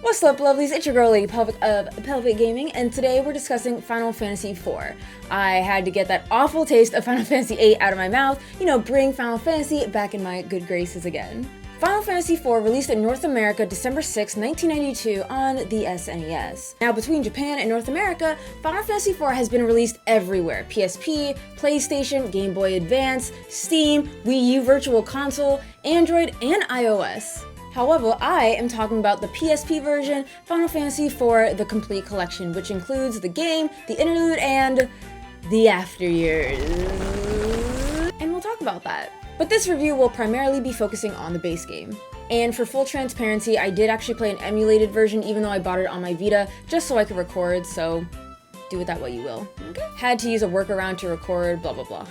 What's up, lovelies? It's your girl, Lady Pelvic of Pelvic Gaming, and today we're discussing Final Fantasy IV. I had to get that awful taste of Final Fantasy VIII out of my mouth, bring Final Fantasy back in my good graces again. Final Fantasy IV released in North America December 6, 1992 on the SNES. Now, between Japan and North America, Final Fantasy IV has been released everywhere: PSP, PlayStation, Game Boy Advance, Steam, Wii U Virtual Console, Android, and iOS. However, I am talking about the PSP version, Final Fantasy IV The Complete Collection, which includes the game, the interlude, and the after years. And we'll talk about that. But this review will primarily be focusing on the base game. And for full transparency, I did actually play an emulated version even though I bought it on my Vita just so I could record, so do with that what you will. Okay. Had to use a workaround to record, blah blah blah.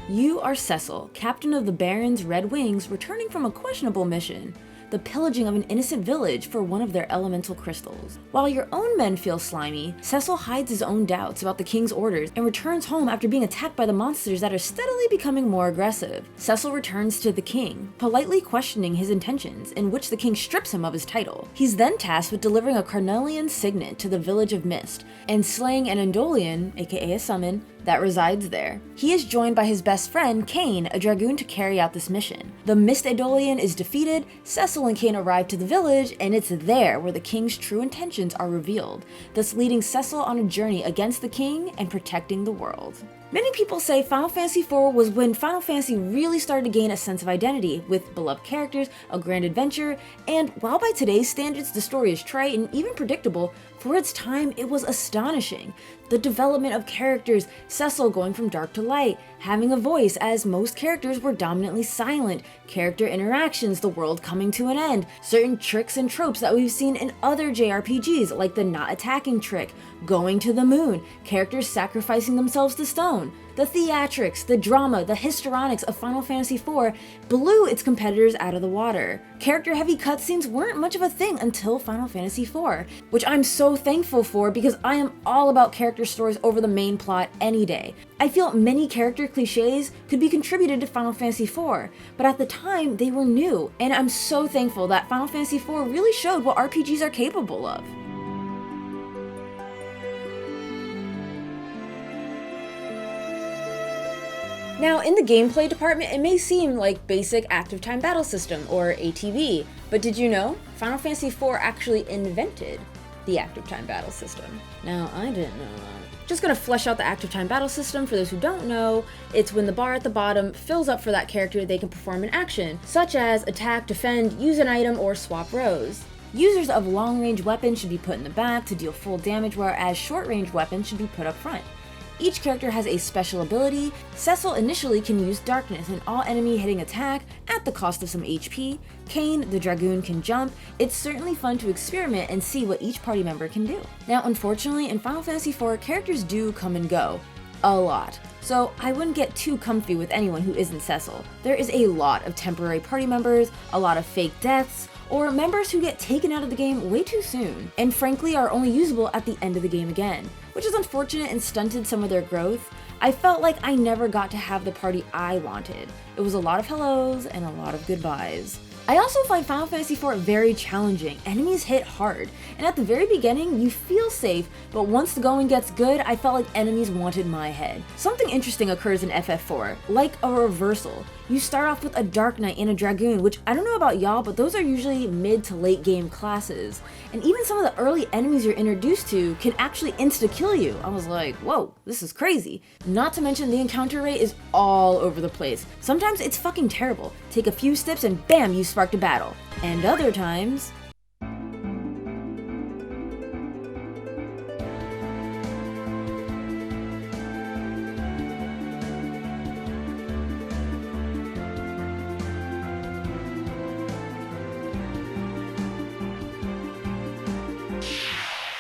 You are Cecil, captain of the Baron's Red Wings, returning from a questionable mission: the pillaging of an innocent village for one of their elemental crystals. While your own men feel slimy, Cecil hides his own doubts about the king's orders and returns home after being attacked by the monsters that are steadily becoming more aggressive. Cecil returns to the king, politely questioning his intentions, in which the king strips him of his title. He's then tasked with delivering a carnelian signet to the village of Mist and slaying an Endolian, aka a summon, that resides there. He is joined by his best friend, Kain, a Dragoon, to carry out this mission. The Mist Endolian is defeated, Cecil and Kain arrive to the village, and it's there where the king's true intentions are revealed, thus leading Cecil on a journey against the king and protecting the world. Many people say Final Fantasy IV was when Final Fantasy really started to gain a sense of identity, with beloved characters, a grand adventure, and while by today's standards the story is trite and even predictable, for its time it was astonishing. The development of characters, Cecil going from dark to light, having a voice as most characters were dominantly silent, character interactions, the world coming to an end, certain tricks and tropes that we've seen in other JRPGs like the not attacking trick, going to the moon, characters sacrificing themselves to stone. The theatrics, the drama, the histrionics of Final Fantasy IV blew its competitors out of the water. Character-heavy cutscenes weren't much of a thing until Final Fantasy IV, which I'm so thankful for because I am all about character stories over the main plot any day. I feel many character cliches could be contributed to Final Fantasy IV, but at the time they were new, and I'm so thankful that Final Fantasy IV really showed what RPGs are capable of. Now, in the gameplay department, it may seem like basic active time battle system, or ATB, but did you know? Final Fantasy IV actually invented the active time battle system. Now, I didn't know that. Just gonna flesh out the active time battle system. For those who don't know, it's when the bar at the bottom fills up for that character, they can perform an action, such as attack, defend, use an item, or swap rows. Users of long-range weapons should be put in the back to deal full damage, whereas short-range weapons should be put up front. Each character has a special ability. Cecil initially can use darkness, an all-enemy hitting attack at the cost of some HP. Kain, the Dragoon, can jump. It's certainly fun to experiment and see what each party member can do. Now, unfortunately, in Final Fantasy IV, characters do come and go. A lot. So I wouldn't get too comfy with anyone who isn't Cecil. There is a lot of temporary party members, a lot of fake deaths, or members who get taken out of the game way too soon, and frankly are only usable at the end of the game again, which is unfortunate and stunted some of their growth. I felt like I never got to have the party I wanted. It was a lot of hellos and a lot of goodbyes. I also find Final Fantasy IV very challenging. Enemies hit hard, and at the very beginning you feel safe, but once the going gets good, I felt like enemies wanted my head. Something interesting occurs in FF4, like a reversal. You start off with a Dark Knight and a Dragoon, which I don't know about y'all, but those are usually mid to late game classes. And even some of the early enemies you're introduced to can actually insta-kill you. I was like, whoa, this is crazy. Not to mention the encounter rate is all over the place. Sometimes it's fucking terrible. Take a few steps and bam, you sparked a battle. And other times,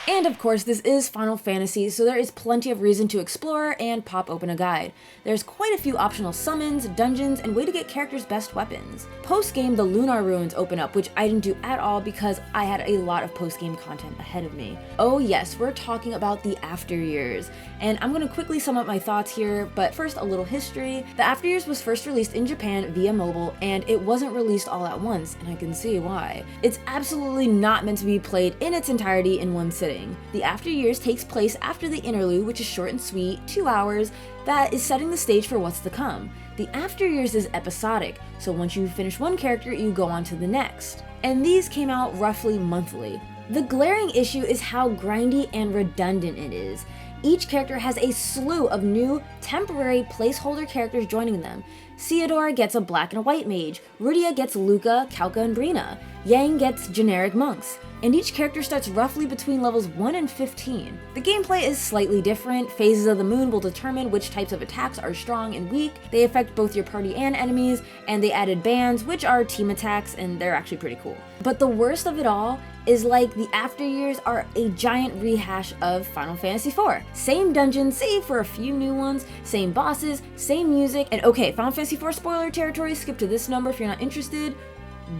And of course, this is Final Fantasy, so there is plenty of reason to explore and pop open a guide. There's quite a few optional summons, dungeons, and way to get characters' best weapons. Post-game, the Lunar Ruins open up, which I didn't do at all because I had a lot of post-game content ahead of me. Oh yes, we're talking about the After Years, and I'm going to quickly sum up my thoughts here, but first a little history. The After Years was first released in Japan via mobile, and it wasn't released all at once, and I can see why. It's absolutely not meant to be played in its entirety in one sitting. The After Years takes place after the interlude, which is short and sweet, 2 hours, that is setting the stage for what's to come. The After Years is episodic, so once you finish one character, you go on to the next. And these came out roughly monthly. The glaring issue is how grindy and redundant it is. Each character has a slew of new, temporary placeholder characters joining them. Theodore gets a black and a white mage, Rudia gets Luca, Kalka, and Brina, Yang gets generic monks, and each character starts roughly between levels 1 and 15. The gameplay is slightly different. Phases of the moon will determine which types of attacks are strong and weak. They affect both your party and enemies, and they added bands, which are team attacks, and they're actually pretty cool. But the worst of it all is like the After Years are a giant rehash of Final Fantasy IV. Same dungeons, save for a few new ones, same bosses, same music, and okay, Final Fantasy IV spoiler territory, skip to this number if you're not interested,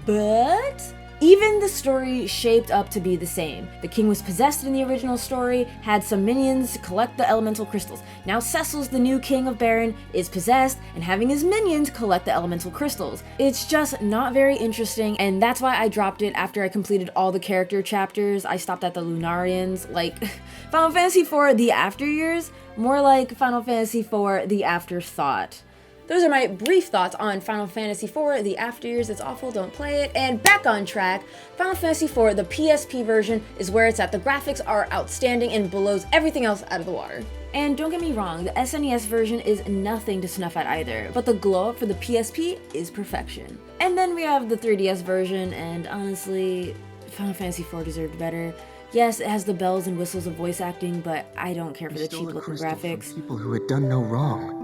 but even the story shaped up to be the same. The king was possessed in the original story, had some minions to collect the elemental crystals. Now Cecil's the new king of Baron, is possessed, and having his minions collect the elemental crystals. It's just not very interesting, and that's why I dropped it after I completed all the character chapters. I stopped at the Lunarians. Like, Final Fantasy IV The After Years, more like Final Fantasy IV The Afterthought. Those are my brief thoughts on Final Fantasy IV, The After Years. It's awful, don't play it. And back on track, Final Fantasy IV, the PSP version, is where it's at. The graphics are outstanding and blows everything else out of the water. And don't get me wrong, the SNES version is nothing to snuff at either, but the glow up for the PSP is perfection. And then we have the 3DS version, and honestly, Final Fantasy IV deserved better. Yes, it has the bells and whistles of voice acting, but I don't care for the cheap looking graphics. People who had done no wrong.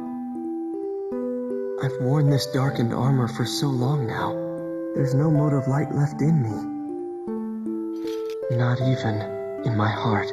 I've worn this darkened armor for so long now. There's no mote of light left in me. Not even in my heart.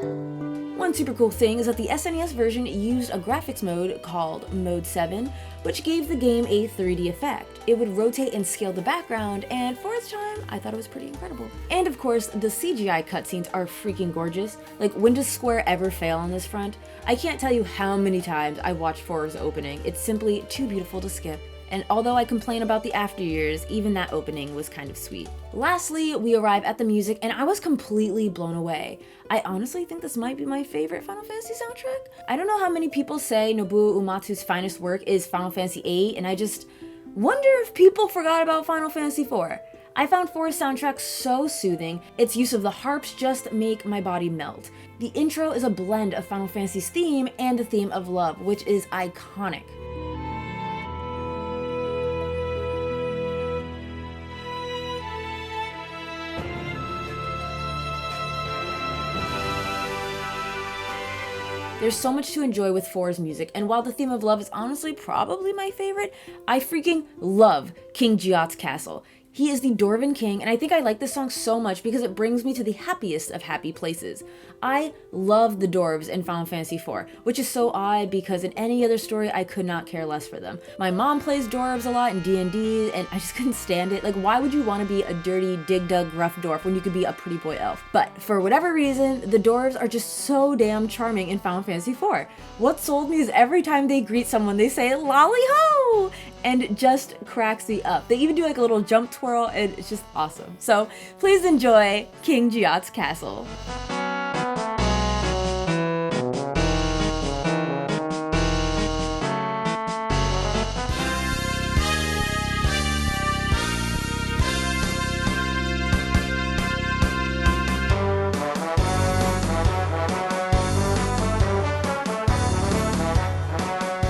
One super cool thing is that the SNES version used a graphics mode called Mode 7, which gave the game a 3D effect. It would rotate and scale the background, and for its time, I thought it was pretty incredible. And of course, the CGI cutscenes are freaking gorgeous. Like, when does Square ever fail on this front? I can't tell you how many times I watched 4's opening. It's simply too beautiful to skip. And although I complain about the After Years, even that opening was kind of sweet. Lastly, we arrive at the music, and I was completely blown away. I honestly think this might be my favorite Final Fantasy soundtrack. I don't know how many people say Nobuo Uematsu's finest work is Final Fantasy VIII, and I just wonder if people forgot about Final Fantasy IV. I found 4's soundtrack so soothing. Its use of the harps just make my body melt. The intro is a blend of Final Fantasy's theme and the theme of love, which is iconic. There's so much to enjoy with 4's music, and while the theme of love is honestly probably my favorite, I freaking love King Giot's castle. He is the Dwarven king, and I think I like this song so much because it brings me to the happiest of happy places. I love the dwarves in Final Fantasy IV, which is so odd because in any other story I could not care less for them. My mom plays dwarves a lot in D&D, and I just couldn't stand it. Like, why would you want to be a dirty, dig-dug, gruff dwarf when you could be a pretty boy elf? But for whatever reason, the dwarves are just so damn charming in Final Fantasy IV. What sold me is every time they greet someone, they say, "Lolly ho!" and it just cracks me up. They even do like a little jump twirl, and it's just awesome. So please enjoy King Giot's castle.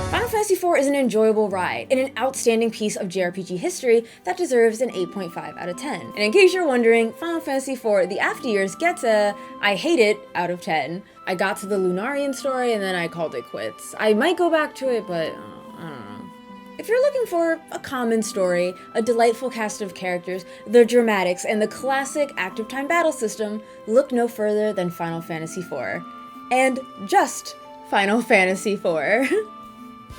Final Fantasy IV is an enjoyable ride and an outstanding piece of JRPG history that deserves an 8.5 out of 10. And in case you're wondering, Final Fantasy IV The After Years gets a I hate it out of 10. I got to the Lunarian story and then I called it quits. I might go back to it, but I don't know. If if you're looking for a common story, a delightful cast of characters, the dramatics, and the classic active time battle system, look no further than Final Fantasy IV. And just Final Fantasy IV.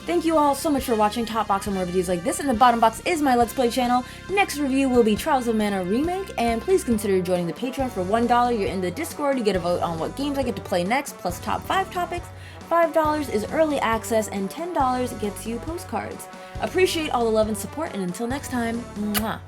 Thank you all so much for watching. Top box for more videos like this, and the bottom box is my Let's Play channel. Next review will be Trials of Mana Remake, and please consider joining the Patreon for $1. You're in the Discord, you get a vote on what games I get to play next, plus top 5 topics. $5 is early access, and $10 gets you postcards. Appreciate all the love and support, and until next time, mwah.